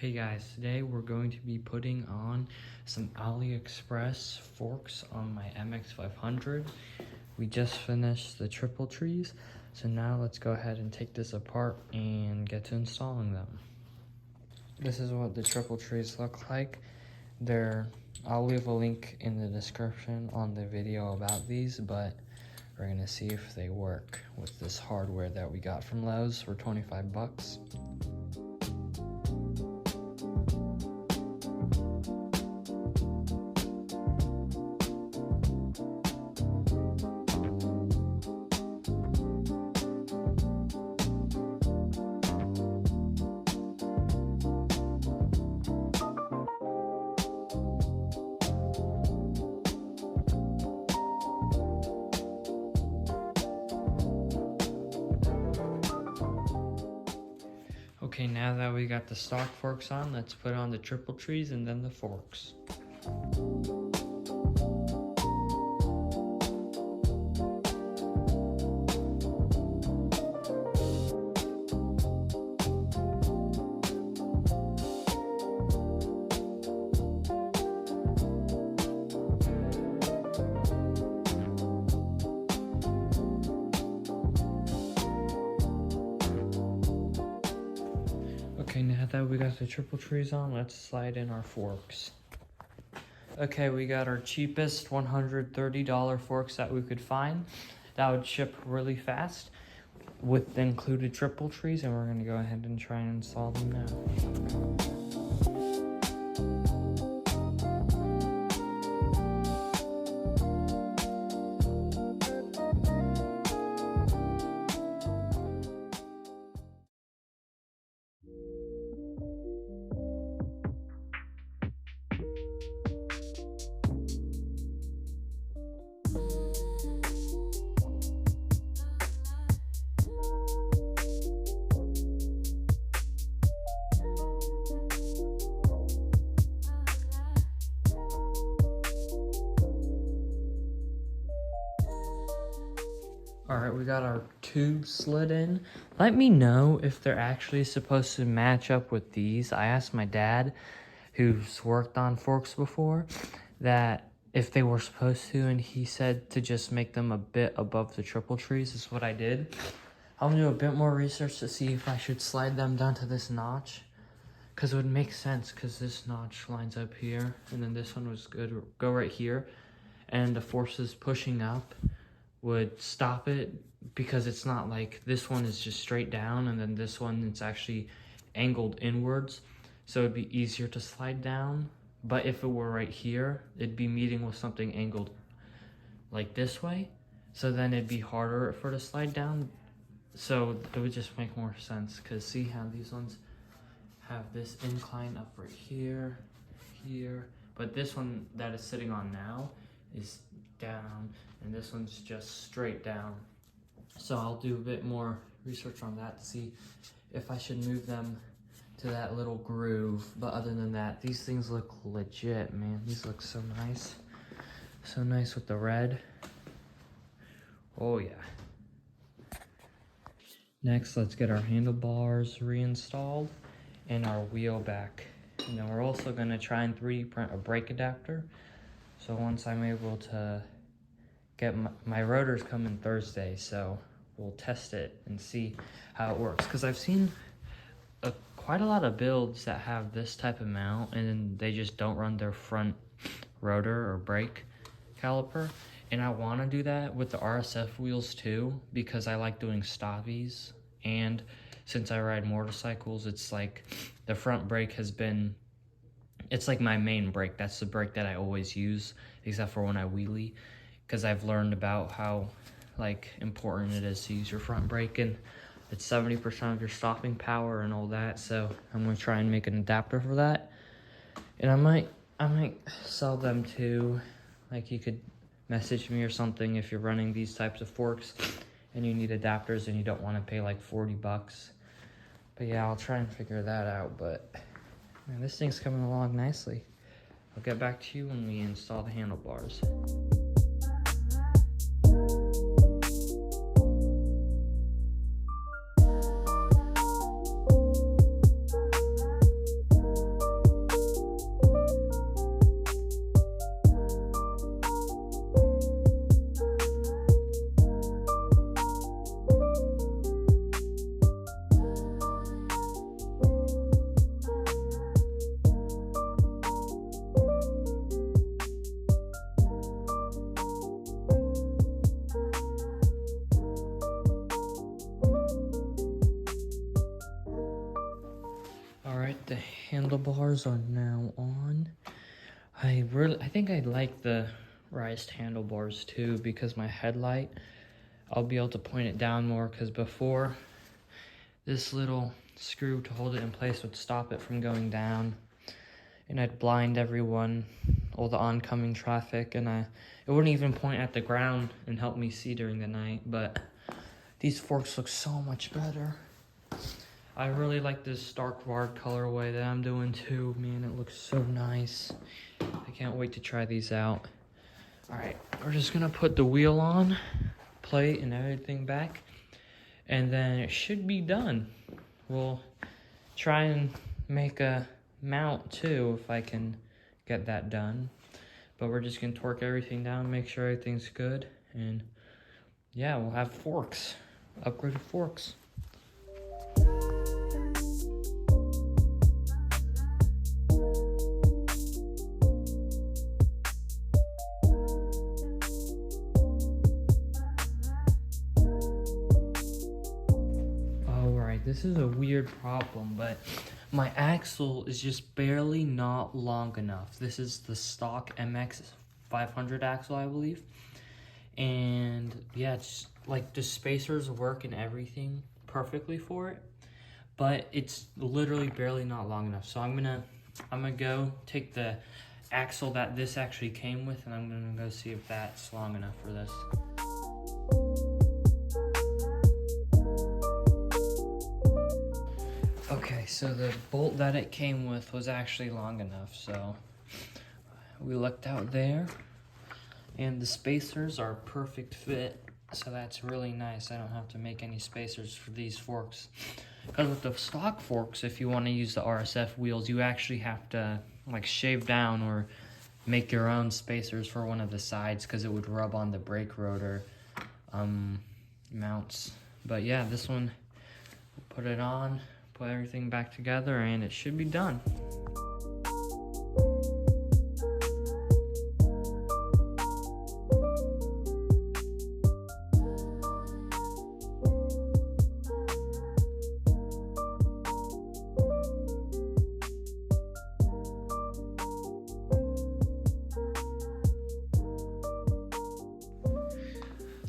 Okay guys, today we're going to be putting on some AliExpress forks on my MX500. We just finished the triple trees, so now let's go ahead and take this apart and get to installing them. This is what the triple trees look like. I'll leave a link in the description on the video about these, but we're gonna see if they work with this hardware that we got from Lowe's for 25 bucks. Okay, now that we got the stock forks on, let's put on the triple trees and then the forks. Okay, now that we got the triple trees on, let's slide in our forks. Okay, we got our cheapest $130 forks that we could find. That would ship really fast with the included triple trees, and we're gonna go ahead and try and install them now. Alright, we got our tubes slid in. Let me know if they're actually supposed to match up with these. I asked my dad, who's worked on forks before, that if they were supposed to, and he said to just make them a bit above the triple trees. Is what I did. I'm gonna do a bit more research to see if I should slide them down to this notch, because it would make sense, because this notch lines up here, and then this one was good go right here, and the forces pushing up would stop it, because it's not like this one is just straight down and then this one it's actually angled inwards, so it'd be easier to slide down. But if it were right here, it'd be meeting with something angled like this way, so then it'd be harder for it to slide down. So it would just make more sense, because see how these ones have this incline up right here, but this one that is sitting on now is down, and this one's just straight down. So I'll do a bit more research on that to see if I should move them to that little groove. But other than that, these things look legit, man. These look so nice. So nice with the red. Oh yeah. Next, let's get our handlebars reinstalled and our wheel back. And then we're also gonna try and 3D print a brake adapter. So once I'm able to get my rotors coming Thursday, so we'll test it and see how it works. Because I've seen quite a lot of builds that have this type of mount, and then they just don't run their front rotor or brake caliper. And I want to do that with the RSF wheels too, because I like doing stoppies. And since I ride motorcycles, it's like the front brake has been, it's like my main brake. That's the brake that I always use, except for when I wheelie, because I've learned about how important it is to use your front brake, and it's 70% of your stopping power and all that. So I'm gonna try and make an adapter for that, and I might sell them too. Like, you could message me or something if you're running these types of forks and you need adapters and you don't want to pay like 40 bucks. But yeah, I'll try and figure that out. But man, this thing's coming along nicely. I'll get back to you when we install the handlebars. Alright, the handlebars are now on. I think I like the raised handlebars too, because my headlight, I'll be able to point it down more, because before, this little screw to hold it in place would stop it from going down, and I'd blind everyone, all the oncoming traffic, and it wouldn't even point at the ground and help me see during the night. But these forks look so much better. I really like this dark varg colorway that I'm doing too. Man, it looks so nice. I can't wait to try these out. All right, we're just gonna put the wheel on, plate and everything back, and then it should be done. We'll try and make a mount too if I can get that done. But we're just gonna torque everything down, make sure everything's good, and yeah, we'll have forks, upgraded forks. This is a weird problem, but my axle is just barely not long enough. This is the stock MX 500 axle, I believe. And yeah, it's like the spacers work and everything perfectly for it, but it's literally barely not long enough. So I'm gonna go take the axle that this actually came with, and I'm gonna go see if that's long enough for this. Okay, so the bolt that it came with was actually long enough, so we looked out there, and the spacers are perfect fit, so that's really nice. I don't have to make any spacers for these forks. Because with the stock forks, if you want to use the RSF wheels, you actually have to like shave down or make your own spacers for one of the sides, because it would rub on the brake rotor mounts. But yeah, this one, we'll put it on, put everything back together, and it should be done.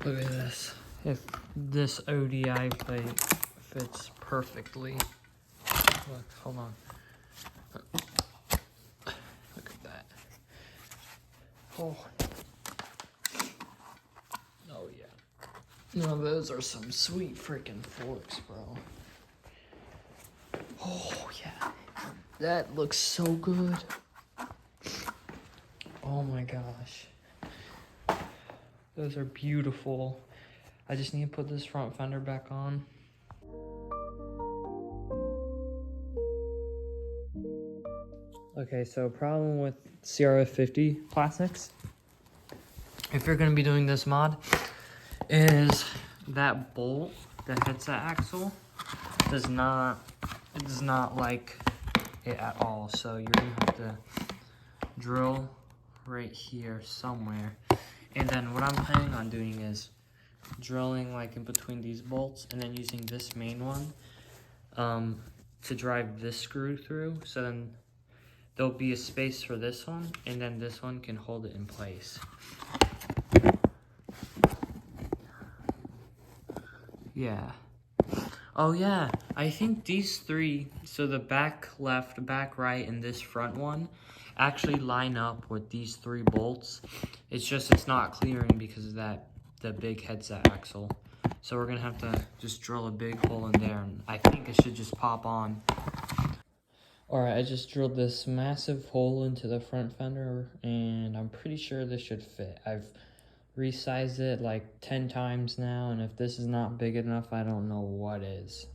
Look at this. If this ODI plate fits perfectly. Look, hold on. Look at that. Oh. Oh yeah. Now those are some sweet freaking forks, bro. Oh yeah. That looks so good. Oh my gosh. Those are beautiful. I just need to put this front fender back on. Okay, so problem with CRF50 plastics, if you're gonna be doing this mod, is that bolt, the headset axle, does not like it at all. So you're gonna have to drill right here somewhere. And then what I'm planning on doing is drilling like in between these bolts, and then using this main one to drive this screw through. So then there'll be a space for this one, and then this one can hold it in place. Yeah. Oh yeah, I think these three, so the back left, back right, and this front one actually line up with these three bolts. It's just it's not clearing because of the big headset axle. So we're gonna have to just drill a big hole in there, and I think it should just pop on. Alright, I just drilled this massive hole into the front fender, and I'm pretty sure this should fit. I've resized it like 10 times now, and if this is not big enough, I don't know what is.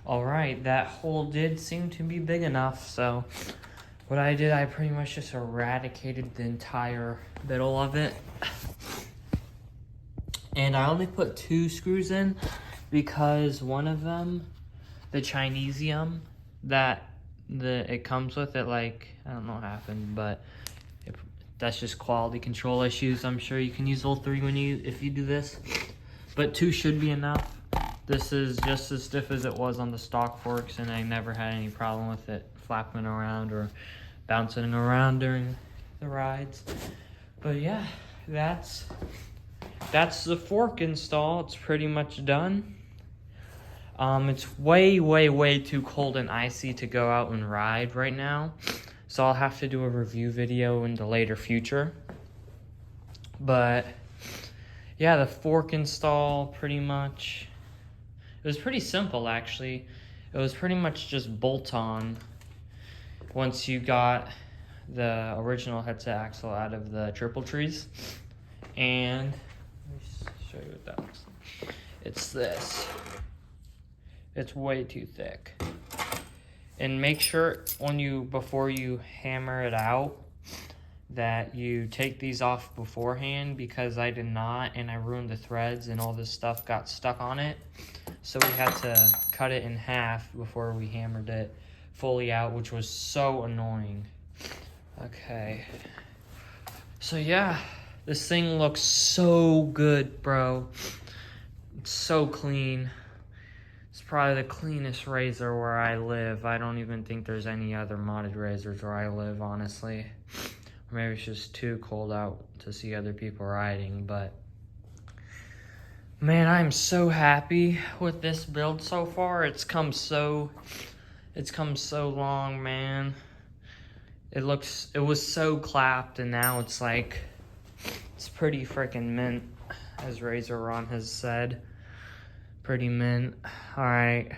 Alright, that hole did seem to be big enough, so what I did, I pretty much just eradicated the entire middle of it. And I only put 2 screws in because one of them, the Chinesium that it comes with, it like, I don't know what happened, but it that's just quality control issues. I'm sure you can use all 3 if you do this, but 2 should be enough. This is just as stiff as it was on the stock forks, and I never had any problem with it flapping around or bouncing around during the rides. But yeah, that's the fork install. It's pretty much done. It's way too cold and icy to go out and ride right now, so I'll have to do a review video in the later future. But yeah, the fork install pretty much, it was pretty simple actually. It was pretty much just bolt on once you got the original headset axle out of the triple trees. And let me show you what that looks like. It's this. It's way too thick. And make sure before you hammer it out that you take these off beforehand, because I did not, and I ruined the threads and all this stuff got stuck on it. So we had to cut it in half before we hammered it fully out, which was so annoying. Okay. So yeah, this thing looks so good, bro. It's so clean. It's probably the cleanest razor where I live. I don't even think there's any other modded razors where I live, honestly. Or maybe it's just too cold out to see other people riding, but man, I'm so happy with this build so far. It's come so long, man. It was so clapped, and now it's like, it's pretty freaking mint, as Razor Ron has said. Pretty mint. Alright,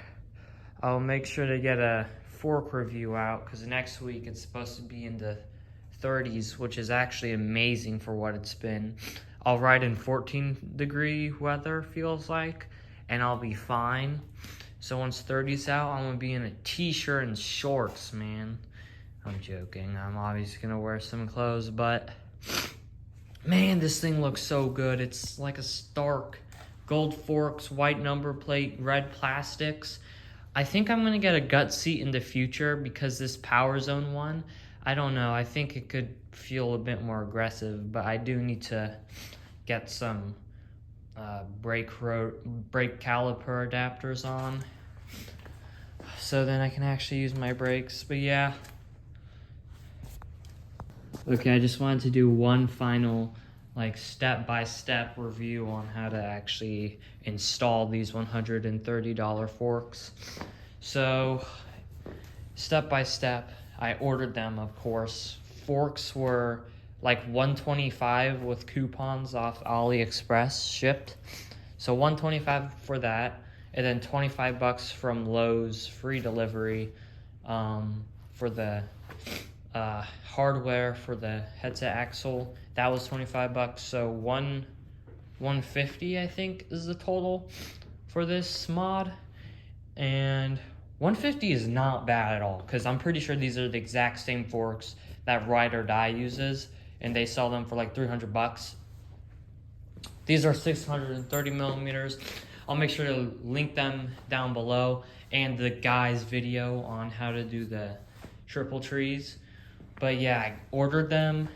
I'll make sure to get a fork review out, because next week it's supposed to be in the 30s, which is actually amazing for what it's been. I'll ride in 14-degree weather, feels like, and I'll be fine. So once 30's out, I'm gonna be in a t-shirt and shorts, man. I'm joking. I'm obviously gonna wear some clothes, but man, this thing looks so good. It's like a Stark. Gold forks, white number plate, red plastics. I think I'm gonna get a gut seat in the future, because this Power Zone one, I don't know, I think it could feel a bit more aggressive, but I do need to get some brake caliper adapters on, so then I can actually use my brakes. But yeah. Okay, I just wanted to do one final step-by-step review on how to actually install these $130 forks. So, step-by-step, I ordered them, of course. Forks were like $125 with coupons off AliExpress shipped. So $125 for that, and then $25 from Lowe's free delivery for the hardware for the headset axle. That was $25, so $150 I think is the total for this mod. And $150 is not bad at all, because I'm pretty sure these are the exact same forks that Ride or Die uses, and they sell them for like $300. These are 630 millimeters. I'll make sure to link them down below, and the guy's video on how to do the triple trees. But yeah, I ordered them,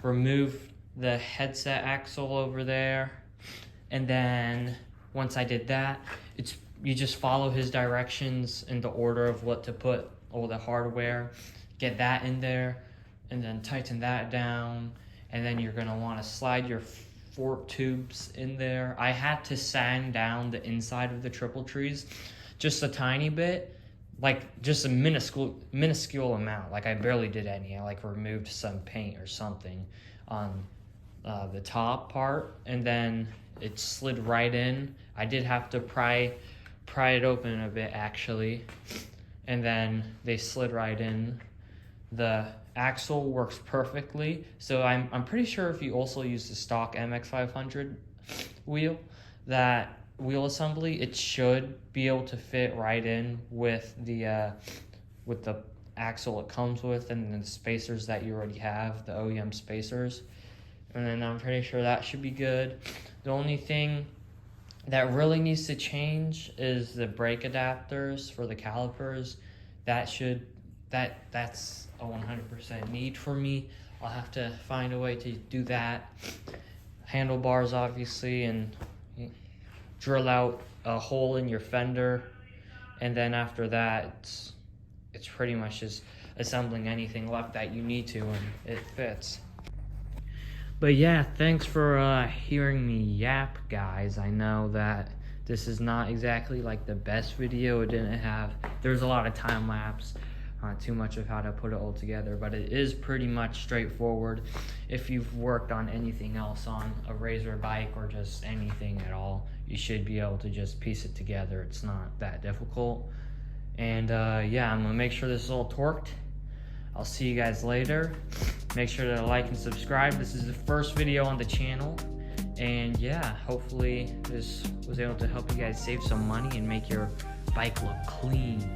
removed the headset axle over there, and then once I did that, you just follow his directions in the order of what to put, all the hardware, get that in there, and then tighten that down, and then you're gonna wanna slide your fork tubes in there. I had to sand down the inside of the triple trees just a tiny bit, like just a minuscule amount. Like I barely did any. I removed some paint or something on the top part, and then it slid right in. I did have to pry it open a bit actually, and then they slid right in. The axle works perfectly, so I'm pretty sure if you also use the stock MX500 wheel, that wheel assembly, it should be able to fit right in with the axle it comes with, and the spacers that you already have, the OEM spacers. And then I'm pretty sure that should be good. The only thing that really needs to change is the brake adapters for the calipers. That's a 100% need for me. I'll have to find a way to do that. Handlebars, obviously, and drill out a hole in your fender. And then after that, it's pretty much just assembling anything left that you need to, and it fits. But yeah, thanks for hearing me yap, guys. I know that this is not exactly like the best video. There's a lot of time lapse, not too much of how to put it all together, but it is pretty much straightforward. If you've worked on anything else on a razor bike or just anything at all, you should be able to just piece it together. It's not that difficult. And yeah, I'm gonna make sure this is all torqued. I'll see you guys later. Make sure to like and subscribe. This is the first video on the channel. And yeah, hopefully this was able to help you guys save some money and make your bike look clean.